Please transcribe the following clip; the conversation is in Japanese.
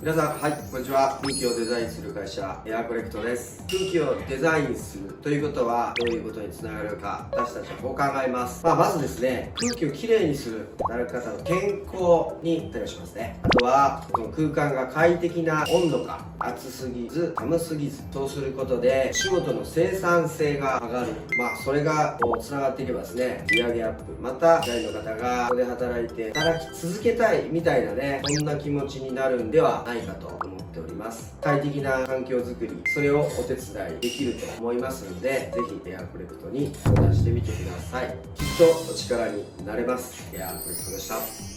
皆さん、はい、こんにちは。空気をデザインする会社、エアコレクトです。空気をデザインするということは、どういうことにつながるか、私たちはこう考えます。まずですね、空気をきれいにする、働く方の健康に対応しますね。あとは、この空間が快適な温度か、暑すぎず、寒すぎず、そうすることで、仕事の生産性が上がる。それが、つながっていけばですね、売上アップ、また、社員の方が、ここで働いて、働き続けたい、みたいなね、そんな気持ちになるんではないかと思っております。快適な環境づくり、それをお手伝いできると思いますので、ぜひエアコレクトに相談してみてください。きっとお力になれます。エアコレクトでした。